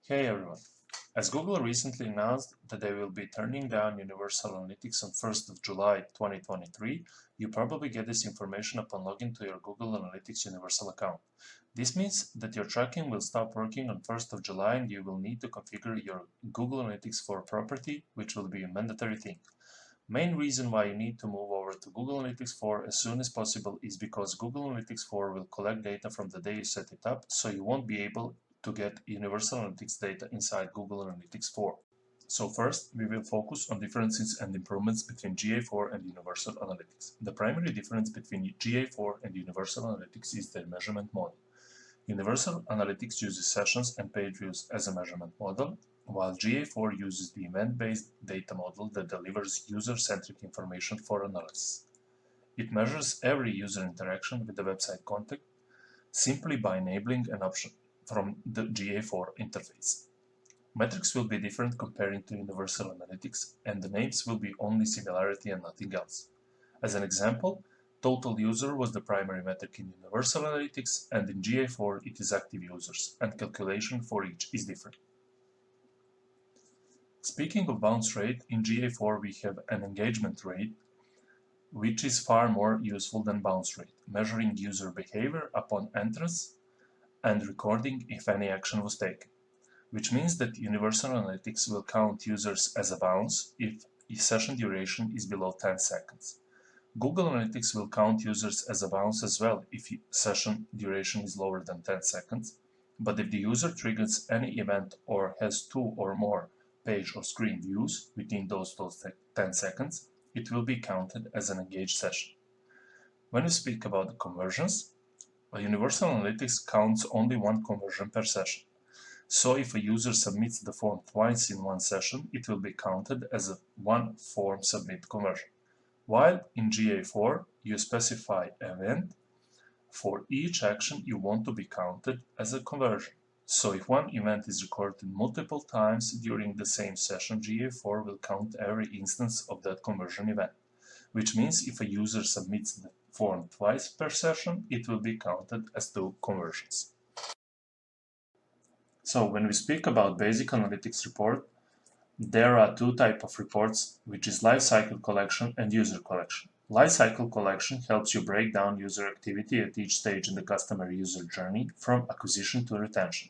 Hey everyone! As Google recently announced that they will be turning down Universal Analytics on 1st of July 2023, you probably get this information upon login to your Google Analytics Universal account. This means that your tracking will stop working on 1st of July and you will need to configure your Google Analytics 4 property, which will be a mandatory thing. Main reason why you need to move over to Google Analytics 4 as soon as possible is because Google Analytics 4 will collect data from the day you set it up, so you won't be able to get Universal Analytics data inside Google Analytics 4. So first, we will focus on differences and improvements between GA4 and Universal Analytics. The primary difference between GA4 and Universal Analytics is their measurement model. Universal Analytics uses sessions and page views as a measurement model, while GA4 uses the event-based data model that delivers user-centric information for analysis. It measures every user interaction with the website content simply by enabling an option from the GA4 interface. Metrics will be different comparing to Universal Analytics, and the names will be only similarity and nothing else. As an example, total user was the primary metric in Universal Analytics, and in GA4 it is active users, and calculation for each is different. Speaking of bounce rate, in GA4 we have an engagement rate, which is far more useful than bounce rate, measuring user behavior upon entrance and recording if any action was taken, which means that Universal Analytics will count users as a bounce if session duration is below 10 seconds. Google Analytics will count users as a bounce as well if session duration is lower than 10 seconds, but if the user triggers any event or has 2 or more page or screen views within those 10 seconds, it will be counted as an engaged session. When we speak about the conversions, Universal Analytics counts only one conversion per session. So if a user submits the form twice in one session, it will be counted as a one form submit conversion. While in GA4, you specify event for each action you want to be counted as a conversion. So if one event is recorded multiple times during the same session, GA4 will count every instance of that conversion event, which means if a user submits the form twice per session, it will be counted as 2 conversions. So when we speak about basic analytics report, there are 2 types of reports, which is lifecycle collection and user collection. Lifecycle collection helps you break down user activity at each stage in the customer user journey from acquisition to retention.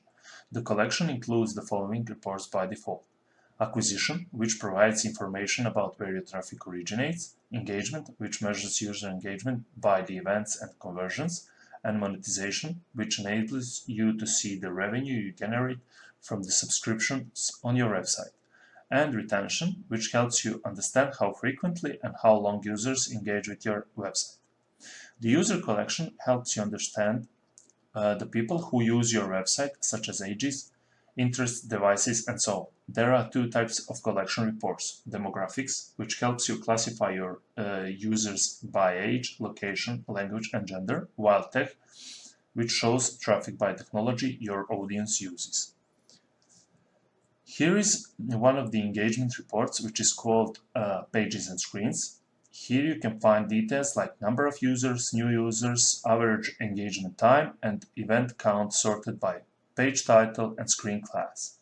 The collection includes the following reports by default. Acquisition, which provides information about where your traffic originates, engagement, which measures user engagement by the events and conversions, and monetization, which enables you to see the revenue you generate from the subscriptions on your website, and retention, which helps you understand how frequently and how long users engage with your website. The user collection helps you understand the people who use your website, such as ages, interests, devices, and so on. There are 2 types of collection reports. Demographics, which helps you classify your users by age, location, language, and gender, while tech, which shows traffic by technology your audience uses. Here is one of the engagement reports, which is called Pages and Screens. Here you can find details like number of users, new users, average engagement time, and event count sorted by page title and screen class.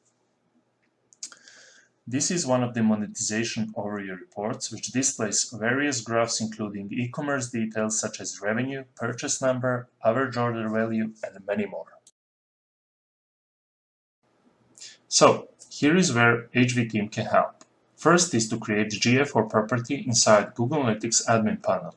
This is one of the monetization overview reports, which displays various graphs including e-commerce details such as revenue, purchase number, average order value, and many more. So, here is where HV team can help. First is to create the GA4 property inside Google Analytics admin panel.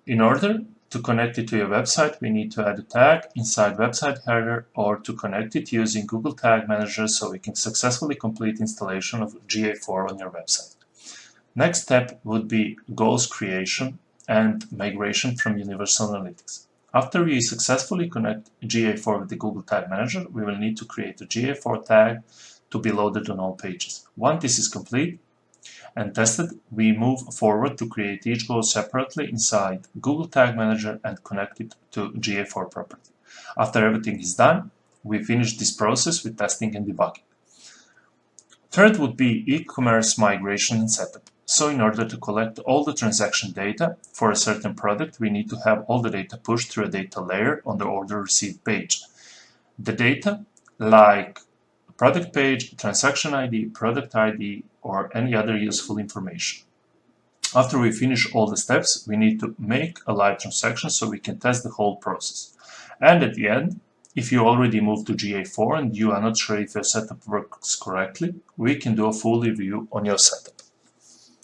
In order to connect it to your website, we need to add a tag inside website header or to connect it using Google Tag Manager so we can successfully complete installation of GA4 on your website. Next step would be goals creation and migration from Universal Analytics. After we successfully connect GA4 with the Google Tag Manager, we will need to create a GA4 tag to be loaded on all pages. Once this is complete and tested, we move forward to create each goal separately inside Google Tag Manager and connect it to GA4 property. After everything is done, we finish this process with testing and debugging. Third would be e-commerce migration and setup. So in order to collect all the transaction data for a certain product, we need to have all the data pushed through a data layer on the order received page. The data, like product page, transaction ID, product ID, or any other useful information. After we finish all the steps, we need to make a live transaction so we can test the whole process. And at the end, if you already moved to GA4 and you are not sure if your setup works correctly, we can do a full review on your setup.